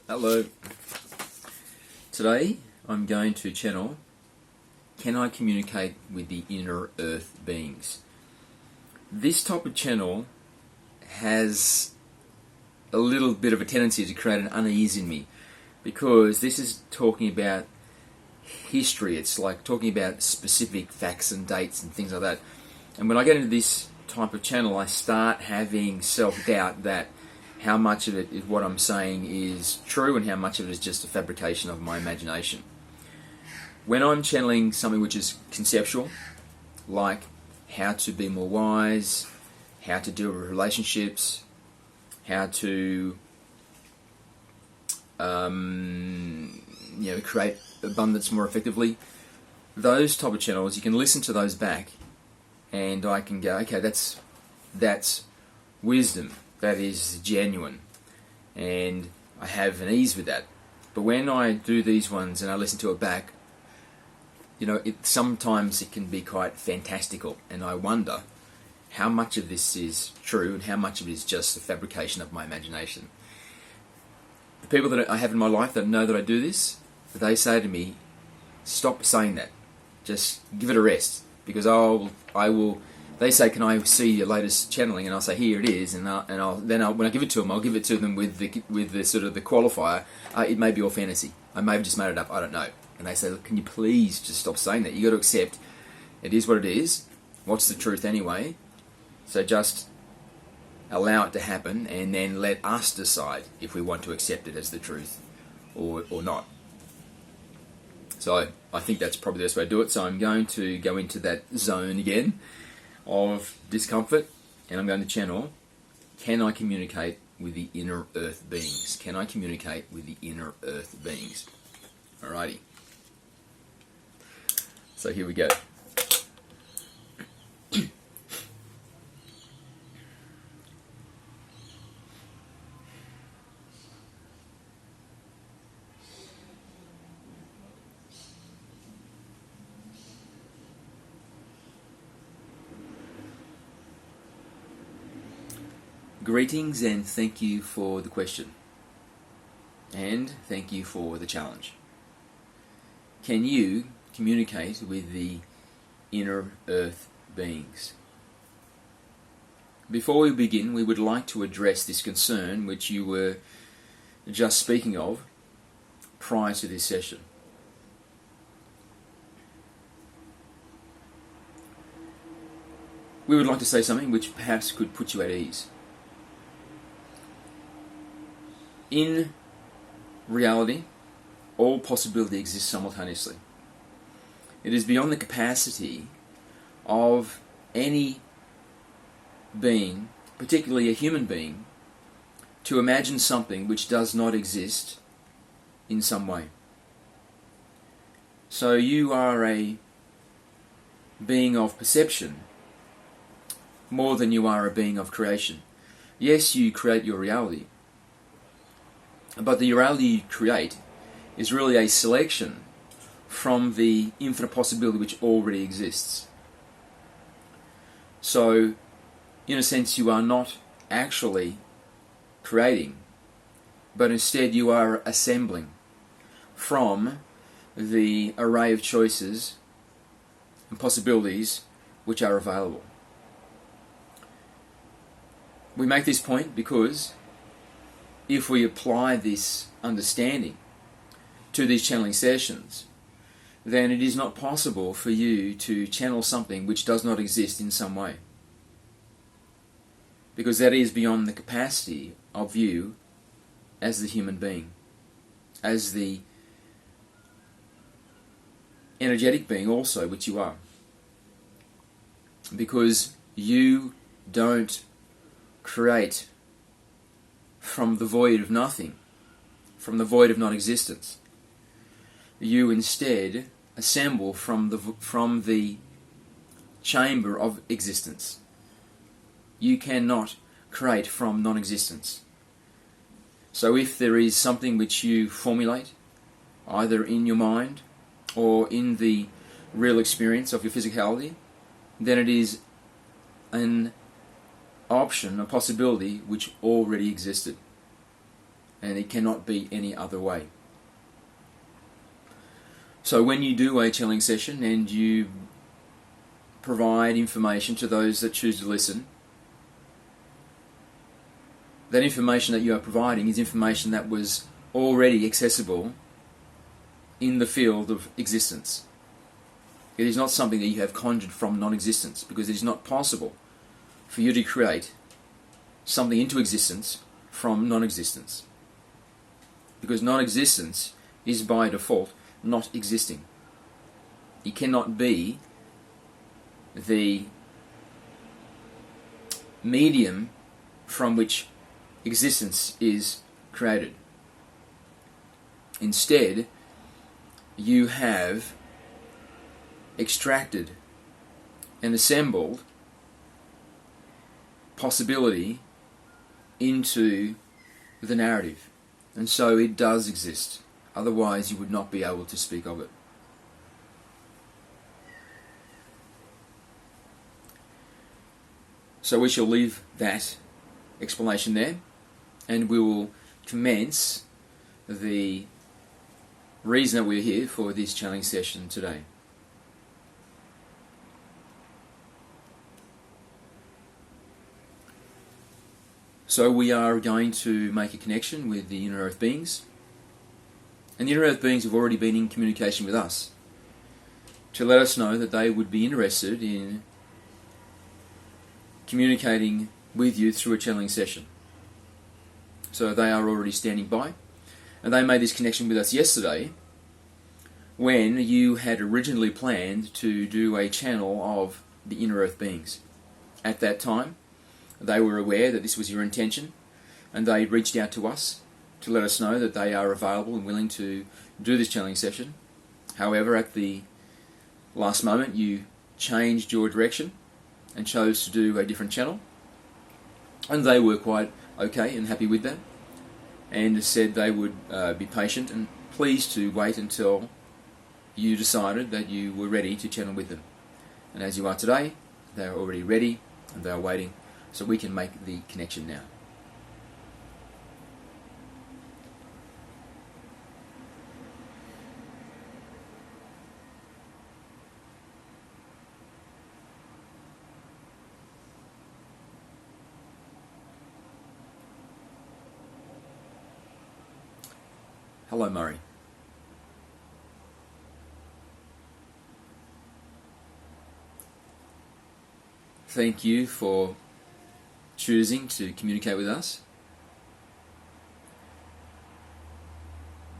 Hello. Today I'm going to channel Can I Communicate with the Inner Earth Beings? This type of channel has a little bit of a tendency to create an unease in me because this is talking about history. It's like talking about specific facts and dates and things like that. And when I get into this type of channel, I start having self-doubt that how much of it is what I'm saying is true and how much of it is just a fabrication of my imagination. When I'm channeling something which is conceptual, like how to be more wise, how to deal with relationships, how to create abundance more effectively, those type of channels, you can listen to those back and I can go, okay, that's wisdom. That is genuine, and I have an ease with that. But when I do these ones and I listen to it back, sometimes it can be quite fantastical, and I wonder how much of this is true and how much of it is just a fabrication of my imagination. The people that I have in my life that know that I do this, they say to me, stop saying that. Just give it a rest, because I will. They say, "Can I see your latest channeling?" And I'll say, "Here it is." And when I give it to them, I'll give it to them with the sort of the qualifier. It may be all fantasy. I may have just made it up. I don't know. And they say, "Look, can you please just stop saying that? You got to accept it is what it is. What's the truth anyway? So just allow it to happen, and then let us decide if we want to accept it as the truth or not." So I think that's probably the best way to do it. So I'm going to go into that zone again of discomfort, and I'm going to channel, can I communicate with the inner earth beings? Can I communicate with the inner earth beings? Alrighty. So here we go. Greetings and thank you for the question. And thank you for the challenge. Can you communicate with the inner earth beings? Before we begin, we would like to address this concern which you were just speaking of prior to this session. We would like to say something which perhaps could put you at ease. In reality, all possibility exists simultaneously. It is beyond the capacity of any being, particularly a human being, to imagine something which does not exist in some way. So you are a being of perception more than you are a being of creation. Yes, you create your reality, but the reality you create is really a selection from the infinite possibility which already exists. So, in a sense, you are not actually creating, but instead you are assembling from the array of choices and possibilities which are available. We make this point because if we apply this understanding to these channeling sessions, then it is not possible for you to channel something which does not exist in some way. Because that is beyond the capacity of you as the human being, as the energetic being also, which you are. Because you don't create from the void of nothing, from the void of non-existence. You instead assemble from the chamber of existence. You cannot create from non-existence. So if there is something which you formulate, either in your mind or in the real experience of your physicality, then it is an option, a possibility which already existed. and it cannot be any other way. So when you do a channeling session and you provide information to those that choose to listen, that information that you are providing is information that was already accessible in the field of existence. It is not something that you have conjured from non-existence, because it is not possible for you to create something into existence from non-existence. Because non-existence is by default not existing. It cannot be the medium from which existence is created. Instead, you have extracted and assembled possibility into the narrative, and so it does exist. Otherwise you would not be able to speak of it. So we shall leave that explanation there, and we will commence the reason that we're here for this channeling session today. So we are going to make a connection with the inner earth beings, and the inner earth beings have already been in communication with us to let us know that they would be interested in communicating with you through a channeling session. So they are already standing by, and they made this connection with us yesterday when you had originally planned to do a channel of the inner earth beings. At that time, they were aware that this was your intention, and they reached out to us to let us know that they are available and willing to do this channeling session. However, at the last moment you changed your direction and chose to do a different channel, and they were quite okay and happy with that, and said they would be patient and pleased to wait until you decided that you were ready to channel with them. And as you are today, they are already ready and they are waiting, so we can make the connection now. Hello, Murray. Thank you for choosing to communicate with us.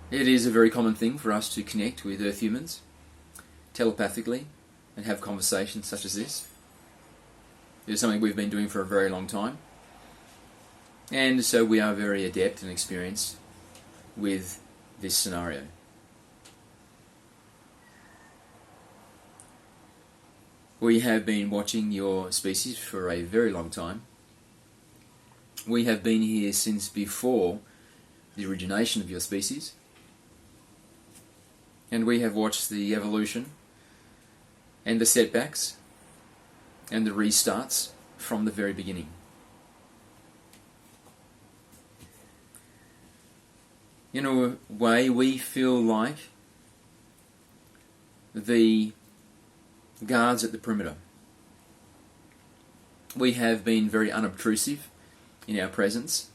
It is a very common thing for us to connect with Earth humans telepathically and have conversations such as this. It is something we've been doing for a very long time, and so we are very adept and experienced with this scenario. We have been watching your species for a very long time. We have been here since before the origination of your species, and we have watched the evolution and the setbacks and the restarts from the very beginning. In a way, we feel like the guards at the perimeter. We have been very unobtrusive in our presence,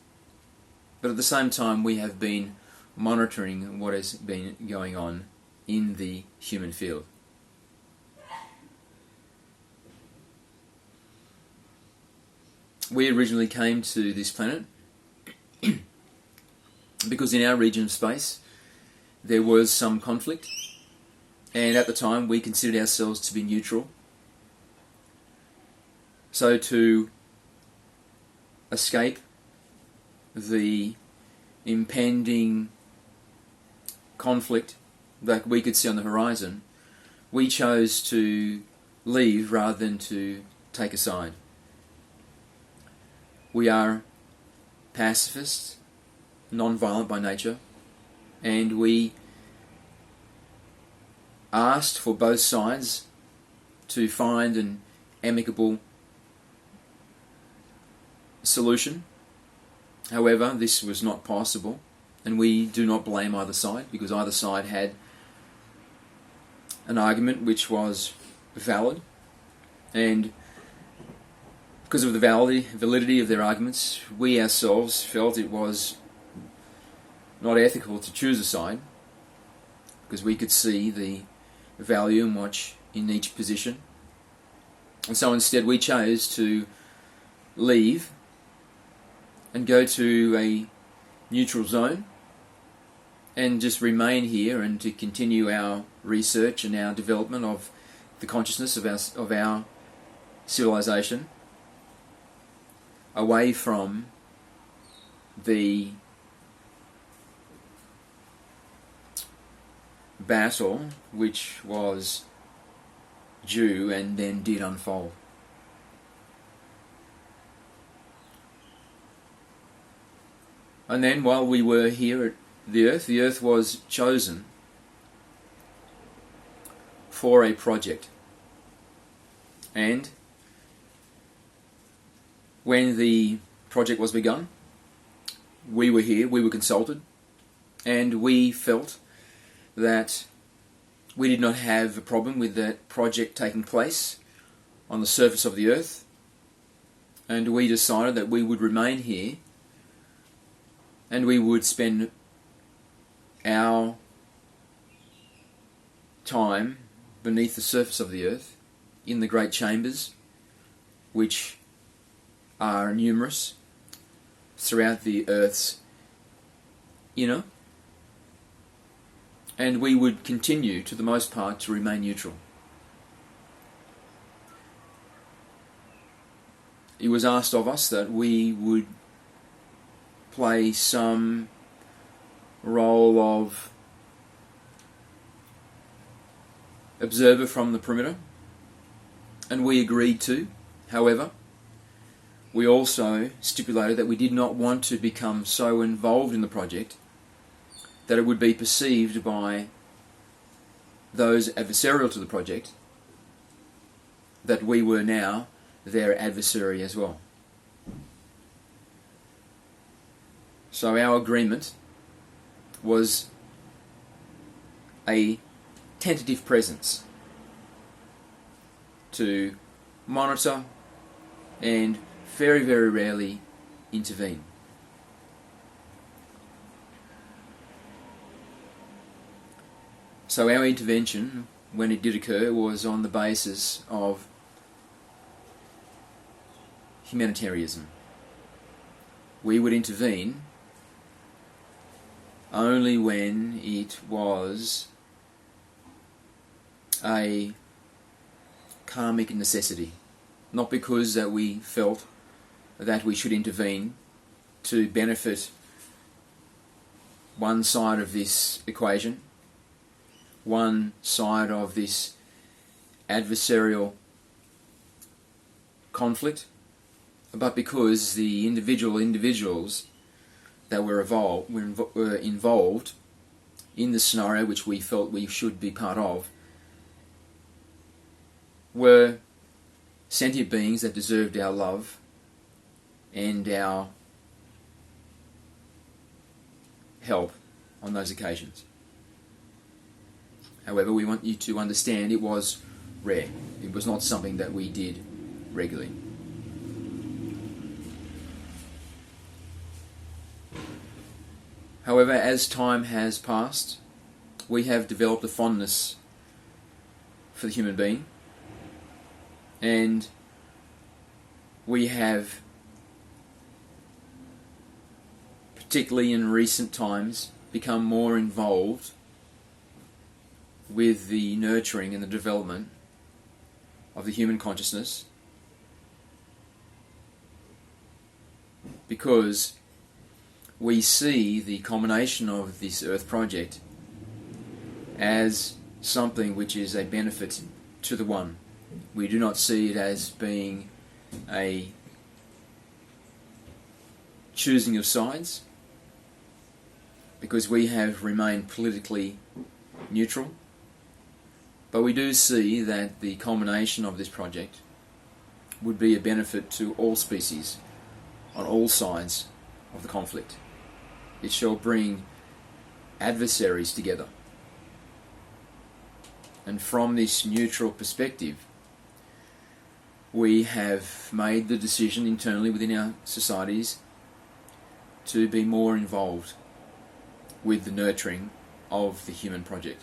but at the same time we have been monitoring what has been going on in the human field. We originally came to this planet because in our region of space there was some conflict, and at the time we considered ourselves to be neutral. So to escape the impending conflict that we could see on the horizon, we chose to leave rather than to take a side. We are pacifists, non-violent by nature, and we asked for both sides to find an amicable solution. However, this was not possible and we do not blame either side, because either side had an argument which was valid, and because of the validity of their arguments, we ourselves felt it was not ethical to choose a side, because we could see the value in each position. And so instead we chose to leave and go to a neutral zone and just remain here and to continue our research and our development of the consciousness of our civilization away from the battle which was due and then did unfold. And then while we were here at the Earth was chosen for a project. And when the project was begun, we were here, we were consulted, and we felt that we did not have a problem with that project taking place on the surface of the Earth, and we decided that we would remain here and we would spend our time beneath the surface of the Earth in the great chambers, which are numerous throughout the Earth's inner, and we would continue, to the most part, to remain neutral. It was asked of us that we would play some role of observer from the perimeter, and we agreed to. However, we also stipulated that we did not want to become so involved in the project that it would be perceived by those adversarial to the project that we were now their adversary as well. So our agreement was a tentative presence to monitor and very, very rarely intervene. So our intervention, when it did occur, was on the basis of humanitarianism. We would intervene only when it was a karmic necessity, not because that we felt that we should intervene to benefit one side of this equation, one side of this adversarial conflict, but because the individuals that were involved in the scenario which we felt we should be part of were sentient beings that deserved our love and our help on those occasions. However, we want you to understand it was rare. It was not something that we did regularly. However, as time has passed, we have developed a fondness for the human being, and we have, particularly in recent times, become more involved with the nurturing and the development of the human consciousness, because we see the culmination of this Earth project as something which is a benefit to the one. We do not see it as being a choosing of sides, because we have remained politically neutral, but we do see that the culmination of this project would be a benefit to all species on all sides of the conflict. It shall bring adversaries together. And from this neutral perspective, we have made the decision internally within our societies to be more involved with the nurturing of the human project.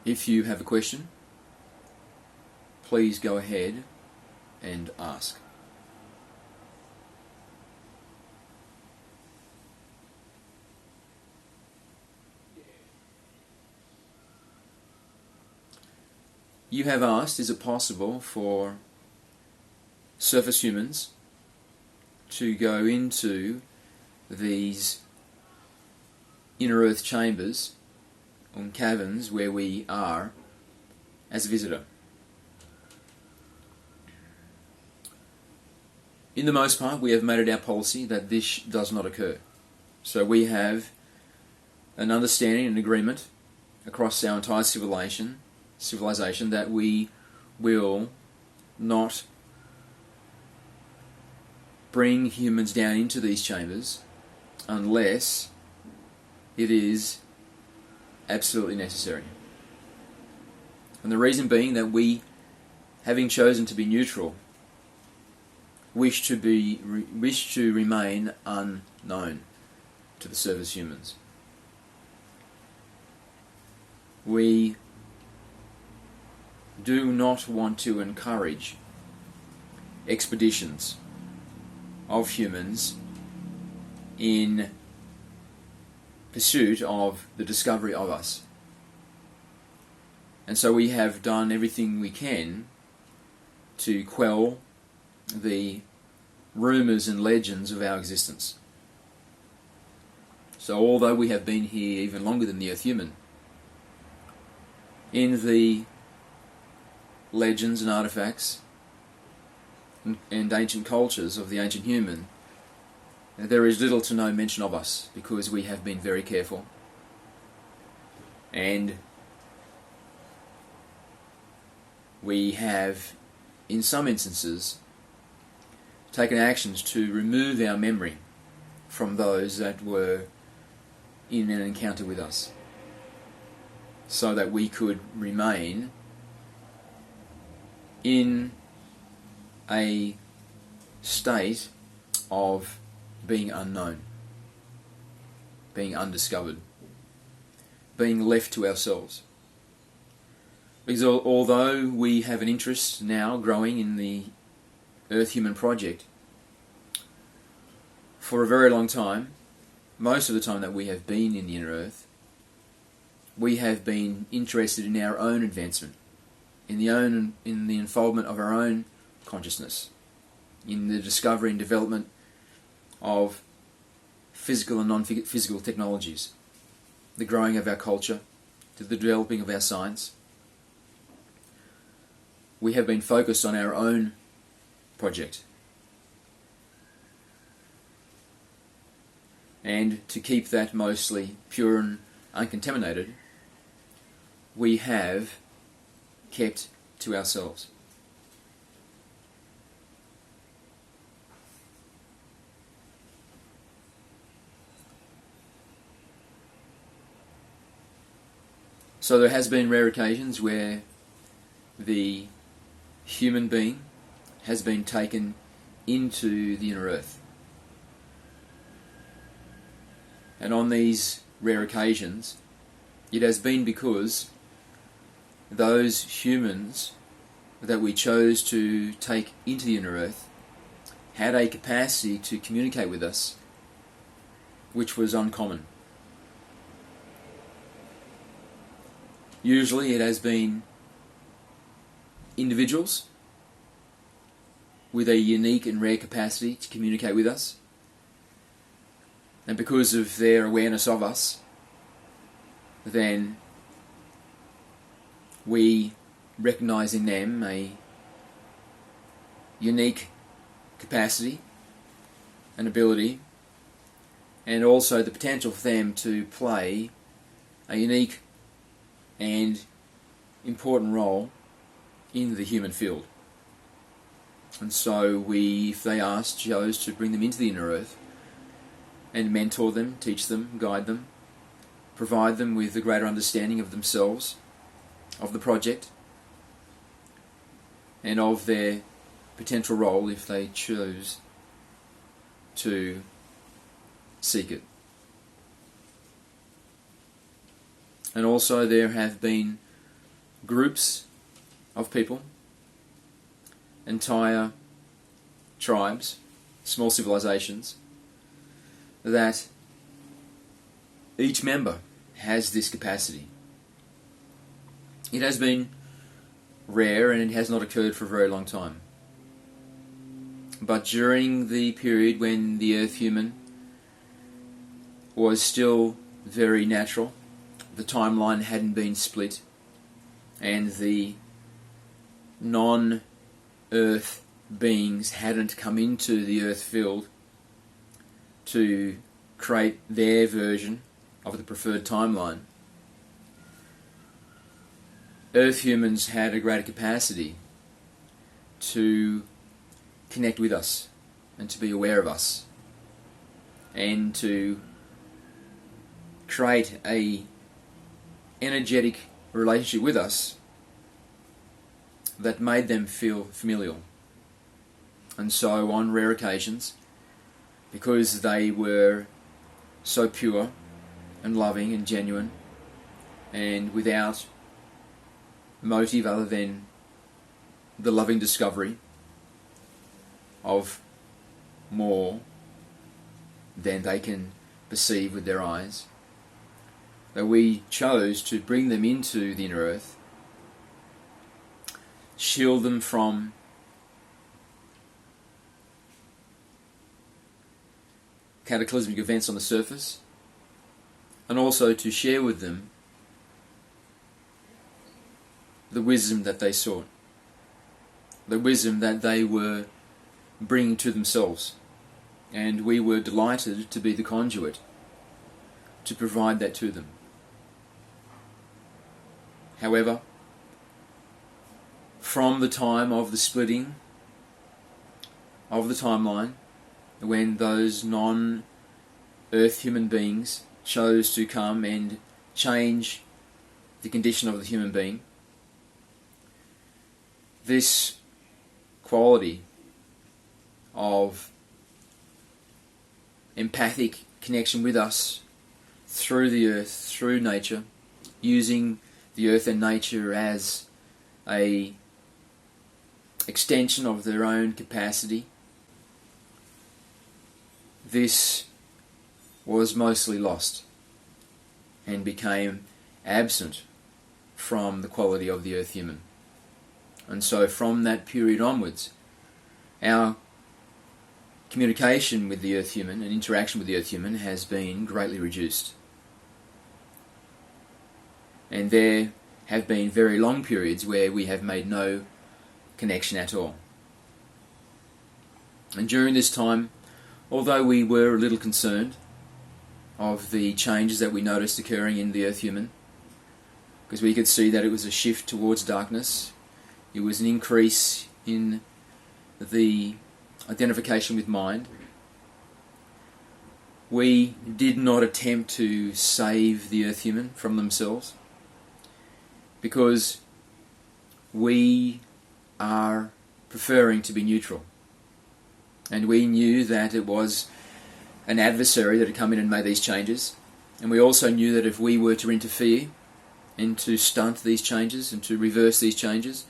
If you have a question, please go ahead and ask. You have asked, is it possible for surface humans to go into these inner earth chambers or caverns where we are as a visitor? In the most part, we have made it our policy that this does not occur. So we have an understanding and agreement across our entire civilization that we will not bring humans down into these chambers unless it is absolutely necessary. And the reason being that we, having chosen to be neutral, wish to remain unknown to the surface humans. We do not want to encourage expeditions of humans in pursuit of the discovery of us. And so we have done everything we can to quell the rumours and legends of our existence. So although we have been here even longer than the Earth human, in the legends and artifacts and ancient cultures of the ancient human, there is little to no mention of us because we have been very careful and we have, in some instances, taken actions to remove our memory from those that were in an encounter with us so that we could remain in a state of being unknown, being undiscovered, being left to ourselves. Because although we have an interest now growing in the Earth Human Project, for a very long time, most of the time that we have been in the inner Earth, we have been interested in our own advancement, in the unfoldment of our own consciousness, in the discovery and development of physical and non-physical technologies, the growing of our culture, to the developing of our science. We have been focused on our own project. And to keep that mostly pure and uncontaminated, we have kept to ourselves. So there has been rare occasions where the human being has been taken into the inner earth. And on these rare occasions, it has been because those humans that we chose to take into the inner earth had a capacity to communicate with us which was uncommon. Usually it has been individuals with a unique and rare capacity to communicate with us, and because of their awareness of us, then we recognize in them a unique capacity and ability, and also the potential for them to play a unique and important role in the human field. And so we, if they asked, chose to bring them into the inner earth and mentor them, teach them, guide them, provide them with a greater understanding of themselves, of the project, and of their potential role if they choose to seek it. And also there have been groups of people, entire tribes, small civilizations, that each member has this capacity. It has been rare and it has not occurred for a very long time. But during the period when the Earth human was still very natural, the timeline hadn't been split, and the non-Earth beings hadn't come into the Earth field to create their version of the preferred timeline, Earth humans had a greater capacity to connect with us and to be aware of us and to create a energetic relationship with us that made them feel familial. And so on rare occasions, because they were so pure and loving and genuine and without motive other than the loving discovery of more than they can perceive with their eyes, that we chose to bring them into the inner earth, shield them from cataclysmic events on the surface, and also to share with them the wisdom that they sought, the wisdom that they were bringing to themselves. And we were delighted to be the conduit to provide that to them. However, from the time of the splitting of the timeline, when those non-Earth human beings chose to come and change the condition of the human being, this quality of empathic connection with us through the earth, through nature, using the earth and nature as a extension of their own capacity, this was mostly lost and became absent from the quality of the earth human. And so from that period onwards, our communication with the earth human and interaction with the earth human has been greatly reduced. And there have been very long periods where we have made no connection at all. And during this time, although we were a little concerned of the changes that we noticed occurring in the earth human, because we could see that it was a shift towards darkness, it was an increase in the identification with mind, we did not attempt to save the earth human from themselves, because we are preferring to be neutral. And we knew that it was an adversary that had come in and made these changes, and we also knew that if we were to interfere and to stunt these changes and to reverse these changes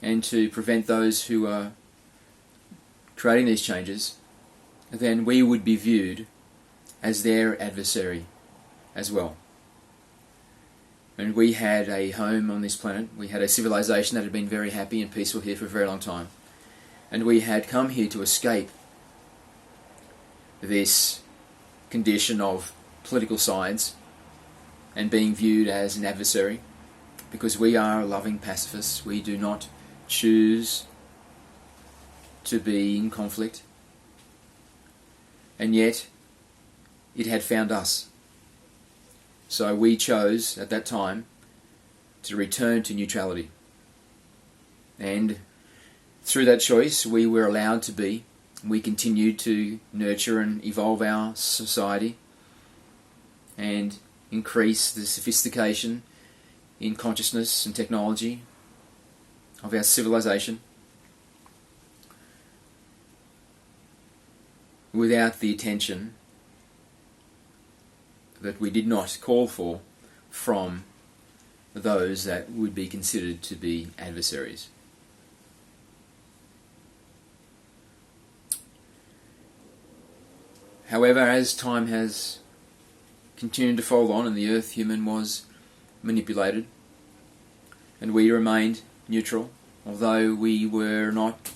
and to prevent those who are creating these changes, then we would be viewed as their adversary as well. And we had a home on this planet, we had a civilization that had been very happy and peaceful here for a very long time, and we had come here to escape this condition of political sides and being viewed as an adversary, because we are loving pacifists. We do not choose to be in conflict, and yet it had found us. So we chose at that time to return to neutrality. And through that choice, we were allowed to be. We continued to nurture and evolve our society and increase the sophistication in consciousness and technology of our civilization without the attention that we did not call for from those that would be considered to be adversaries. However, as time has continued to fold on and the Earth human was manipulated, and we remained neutral, although we were not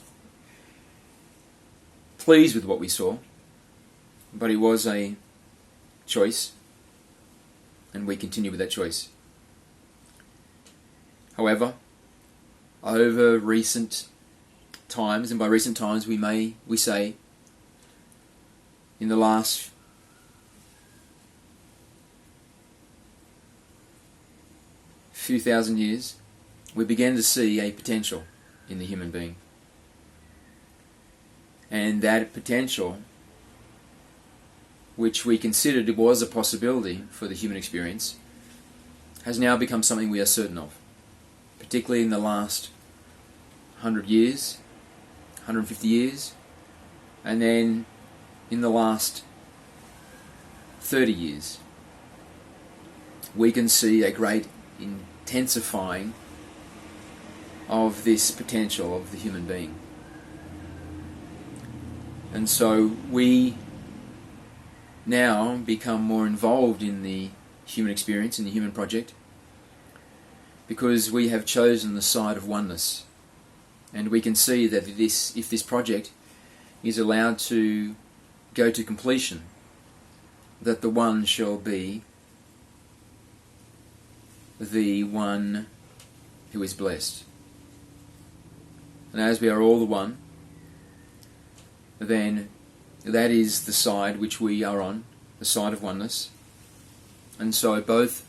pleased with what we saw, but it was a choice, and we continue with that choice. However, over recent times, and by recent times we say in the last few thousand years, we began to see a potential in the human being. And that potential, which we considered was a possibility for the human experience, has now become something we are certain of, particularly in the last 100 years, 150 years, and then in the last 30 years. We can see a great intensifying of this potential of the human being. And so we now become more involved in the human experience, in the human project, because we have chosen the side of oneness. And we can see that if this project is allowed to go to completion, that the one shall be the one who is blessed. And as we are all the one, then that is the side which we are on, the side of oneness. And so both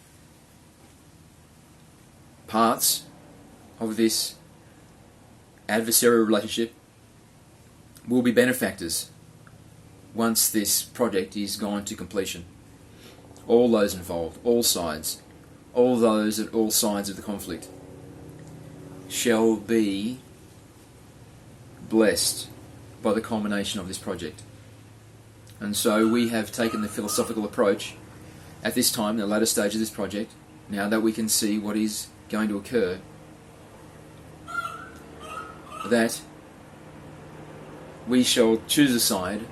parts of this adversarial relationship will be benefactors once this project is gone to completion. All those involved, all sides, all those at all sides of the conflict shall be blessed by the culmination of this project. And so we have taken the philosophical approach at this time, in the latter stage of this project, now that we can see what is going to occur, that we shall choose a side,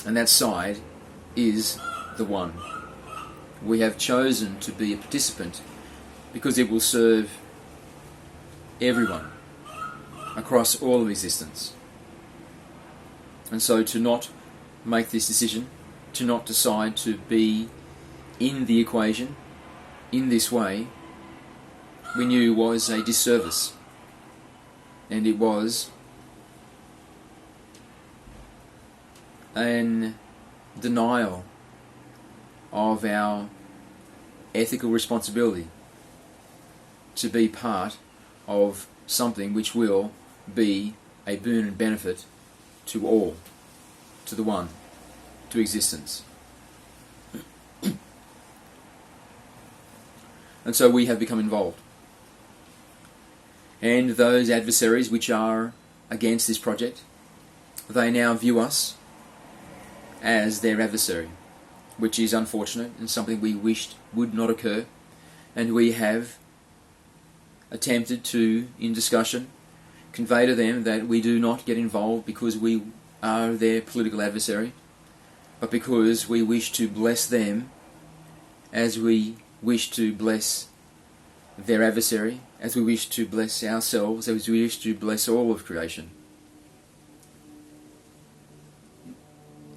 and that side is the one. We have chosen to be a participant because it will serve everyone across all of existence. And so to not make this decision, to not decide to be in the equation in this way, we knew was a disservice, and it was an denial of our ethical responsibility to be part of something which will be a boon and benefit to all, to the one, to existence. And so we have become involved. And those adversaries which are against this project, they now view us as their adversary, which is unfortunate and something we wished would not occur. And we have attempted to, in discussion, convey to them that we do not get involved because we are their political adversary, but because we wish to bless them as we wish to bless their adversary, as we wish to bless ourselves, as we wish to bless all of creation.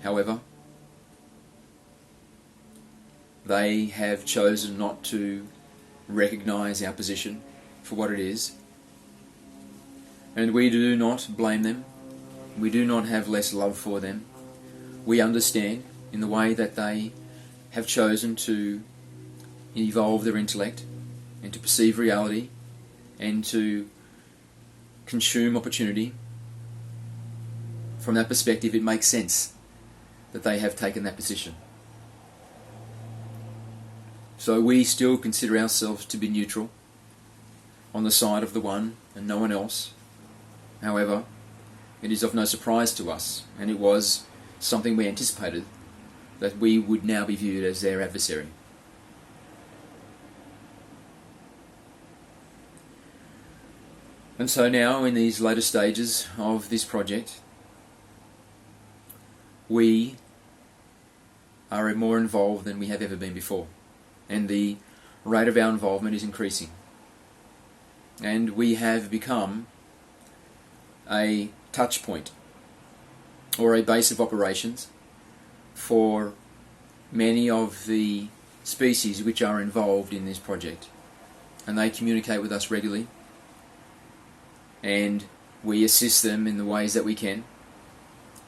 However, they have chosen not to recognize our position for what it is, and we do not blame them. We do not have less love for them. We understand in the way that they have chosen to evolve their intellect and to perceive reality and to consume opportunity, from that perspective it makes sense that they have taken that position. So we still consider ourselves to be neutral, on the side of the one and no one else. However, it is of no surprise to us, and it was something we anticipated, that we would now be viewed as their adversary. And so now, in these later stages of this project, we are more involved than we have ever been before, and the rate of our involvement is increasing. And we have become a touch point, or a base of operations, for many of the species which are involved in this project. And they communicate with us regularly, and we assist them in the ways that we can,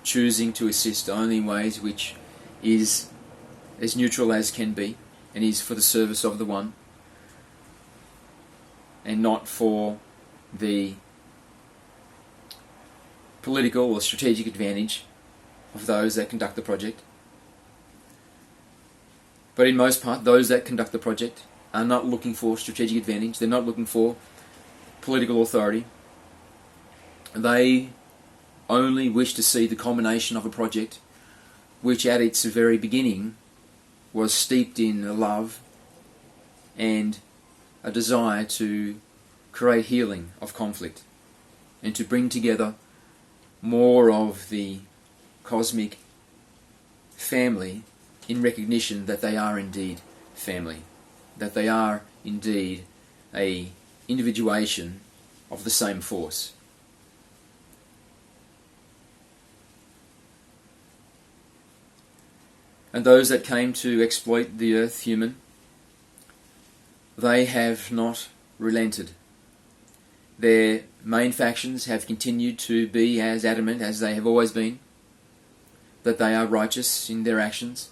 choosing to assist only in ways which is as neutral as can be, and is for the service of the one, and not for the political or strategic advantage of those that conduct the project. But in most part, those that conduct the project are not looking for strategic advantage. They're not looking for political authority. They only wish to see the culmination of a project which at its very beginning was steeped in love and a desire to create healing of conflict, and to bring together more of the cosmic family in recognition that they are indeed family, that they are indeed a individuation of the same force. And those that came to exploit the earth human, they have not relented. Their main factions have continued to be as adamant as they have always been, that they are righteous in their actions.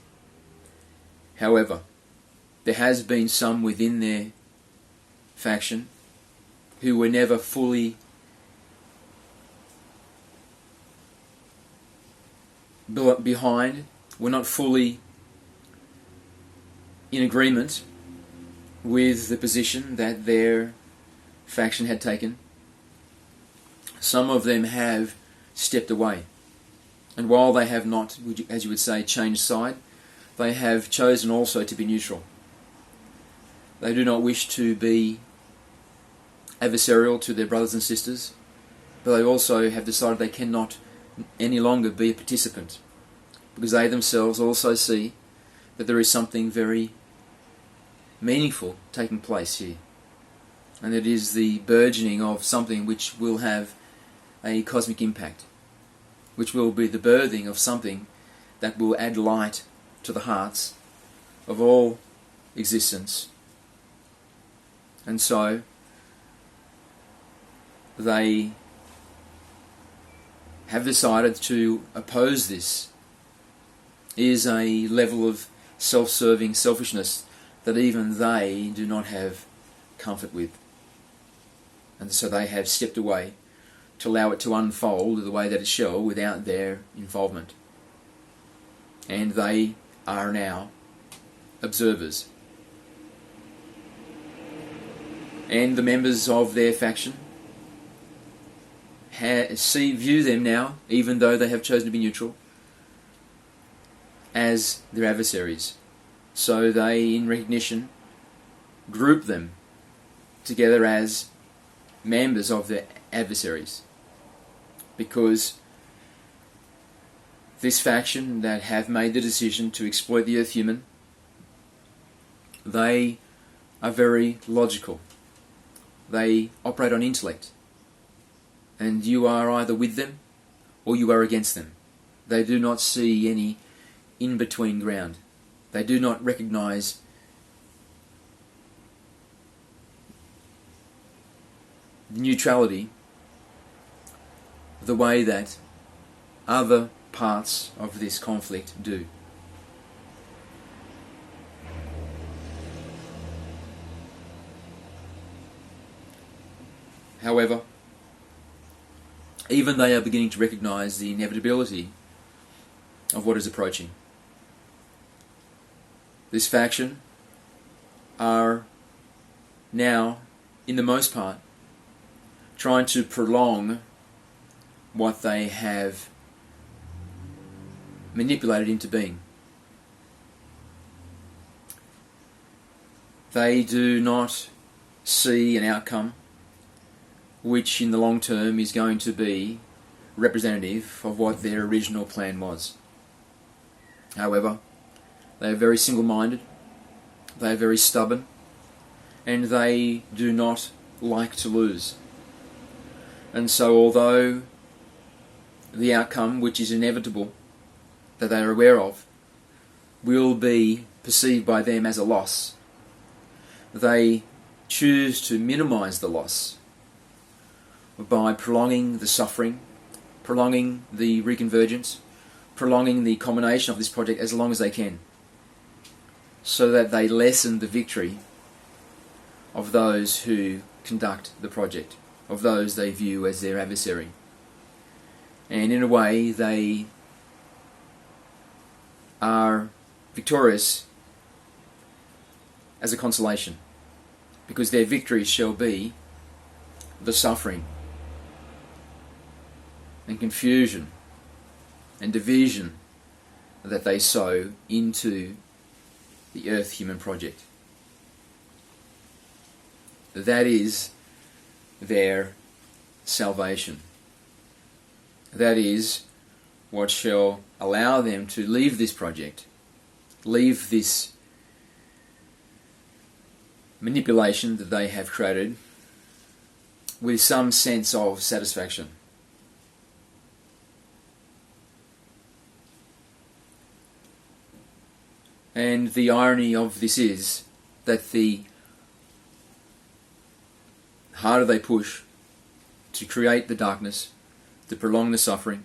However, there has been some within their faction who were never fully behind, were not fully in agreement with the position that their faction had taken. Some of them have stepped away, and while they have not, as you would say, changed side, they have chosen also to be neutral. They do not wish to be adversarial to their brothers and sisters, but they also have decided they cannot any longer be a participant, because they themselves also see that there is something very meaningful taking place here, and it is the burgeoning of something which will have a cosmic impact, which will be the birthing of something that will add light to the hearts of all existence. And so they have decided to oppose this. It is a level of self-serving selfishness that even they do not have comfort with. And so they have stepped away to allow it to unfold the way that it shall without their involvement. And they are now observers. And the members of their faction view them now, even though they have chosen to be neutral, as their adversaries. So they, in recognition, group them together as members of their adversaries, because this faction that have made the decision to exploit the earth human, they are very logical. They operate on intellect, and you are either with them or you are against them. They do not see any in-between ground. They do not recognize neutrality the way that other parts of this conflict do. However, even they are beginning to recognize the inevitability of what is approaching. This faction are now, in the most part, trying to prolong what they have manipulated into being. They do not see an outcome which in the long term is going to be representative of what their original plan was. However, they are very single-minded, they are very stubborn, and they do not like to lose. And so although the outcome, which is inevitable, that they are aware of, will be perceived by them as a loss, they choose to minimize the loss by prolonging the suffering, prolonging the reconvergence, prolonging the culmination of this project as long as they can, so that they lessen the victory of those who conduct the project, of those they view as their adversary. And in a way, they are victorious as a consolation, because their victory shall be the suffering and confusion and division that they sow into the Earth Human Project. That is their salvation. That is what shall allow them to leave this project, leave this manipulation that they have created with some sense of satisfaction. And the irony of this is that the harder they push to create the darkness, to prolong the suffering,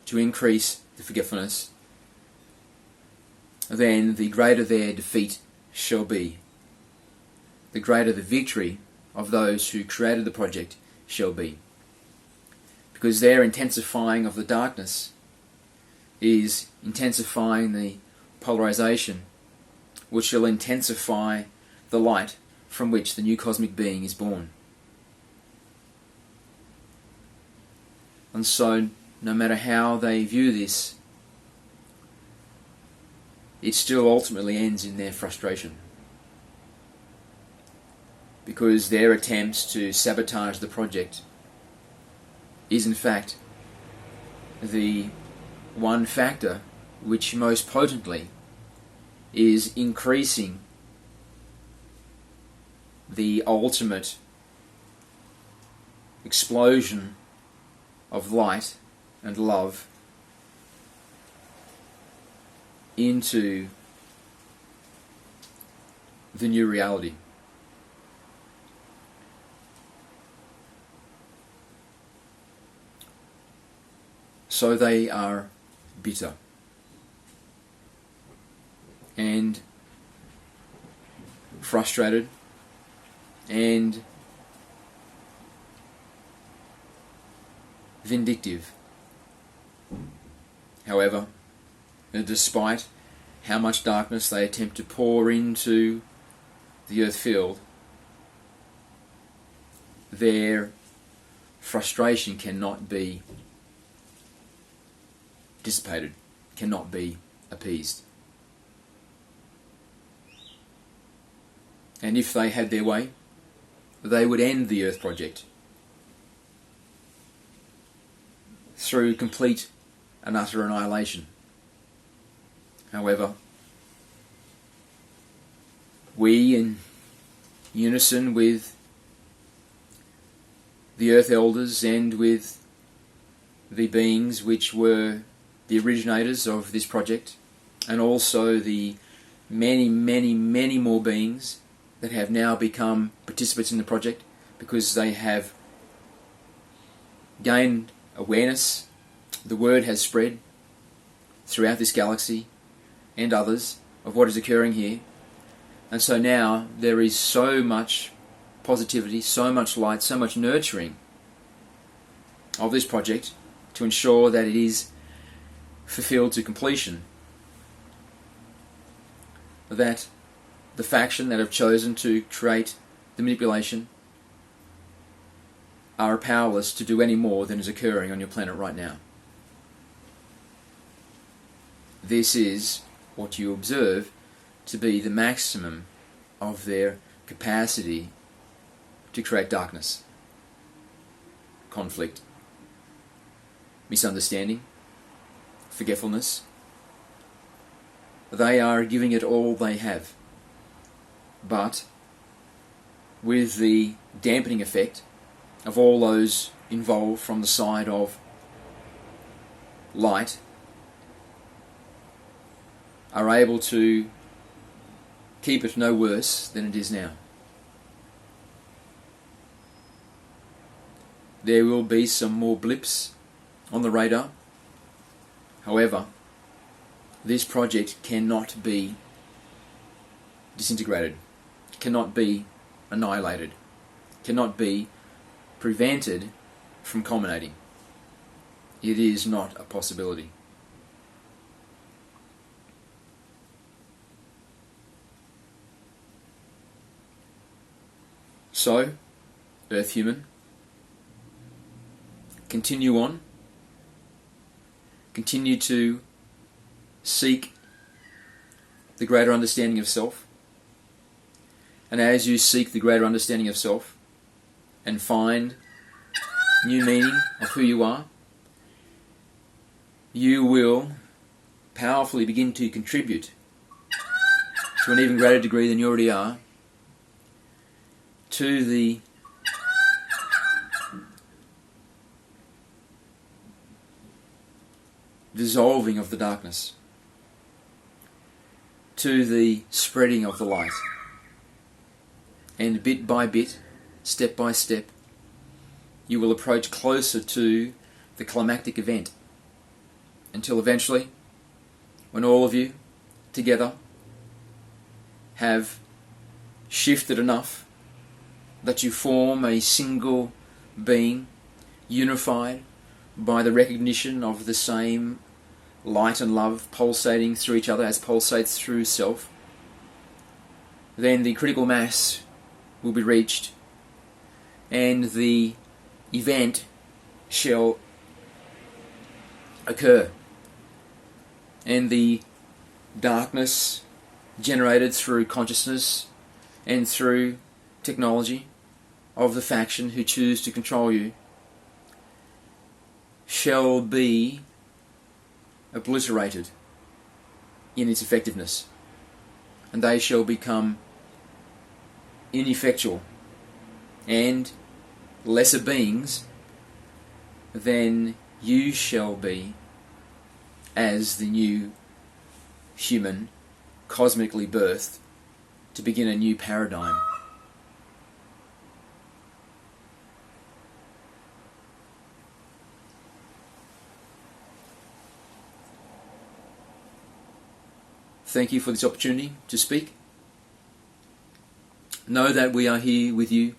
to increase the forgetfulness, then the greater their defeat shall be. The greater the victory of those who created the project shall be. Because their intensifying of the darkness is intensifying the polarization, which shall intensify the light from which the new cosmic being is born. And so, no matter how they view this, it still ultimately ends in their frustration. Because their attempts to sabotage the project is in fact the one factor which most potently is increasing the ultimate explosion of light and love into the new reality. So they are bitter and frustrated and vindictive. However, despite how much darkness they attempt to pour into the earth field, their frustration cannot be dissipated, cannot be appeased. And if they had their way, they would end the Earth Project through complete and utter annihilation. However, we, in unison with the Earth Elders and with the beings which were the originators of this project, and also the many, many, many more beings that have now become participants in the project because they have gained awareness. The word has spread throughout this galaxy and others of what is occurring here. And so now there is so much positivity, so much light, so much nurturing of this project to ensure that it is fulfilled to completion, that the faction that have chosen to create the manipulation are powerless to do any more than is occurring on your planet right now. This is what you observe to be the maximum of their capacity to create darkness, conflict, misunderstanding, forgetfulness. They are giving it all they have, but with the dampening effect of all those involved from the side of light are able to keep it no worse than it is now. There will be some more blips on the radar. However, this project cannot be disintegrated, cannot be annihilated, cannot be prevented from culminating. It is not a possibility. So, Earth human, continue on. Continue to seek the greater understanding of self. And as you seek the greater understanding of self and find new meaning of who you are, you will powerfully begin to contribute to an even greater degree than you already are to the dissolving of the darkness, to the spreading of the light. And bit by bit, step by step, you will approach closer to the climactic event, until eventually, when all of you together have shifted enough that you form a single being, unified by the recognition of the same light and love pulsating through each other as pulsates through self, then the critical mass will be reached and the event shall occur, and the darkness generated through consciousness and through technology of the faction who choose to control you shall be obliterated in its effectiveness, and they shall become ineffectual and lesser beings than you shall be as the new human, cosmically birthed, to begin a new paradigm. Thank you for this opportunity to speak. Know that we are here with you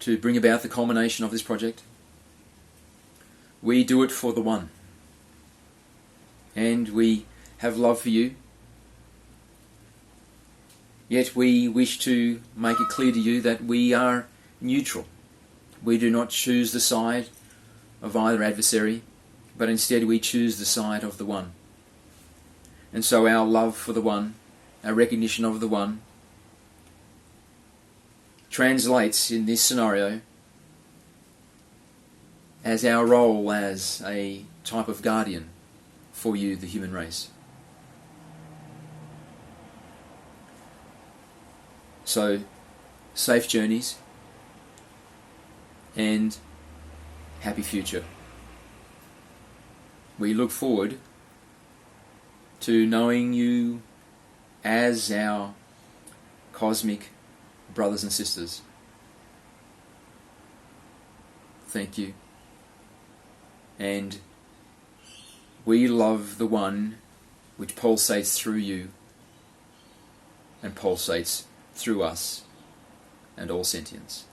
to bring about the culmination of this project. We do it for the one. And we have love for you. Yet we wish to make it clear to you that we are neutral. We do not choose the side of either adversary, but instead we choose the side of the one. And so our love for the one, our recognition of the one, translates in this scenario as our role as a type of guardian for you, the human race. So, safe journeys and happy future. We look forward to knowing you as our cosmic brothers and sisters. Thank you. And we love the one which pulsates through you and pulsates through us and all sentience.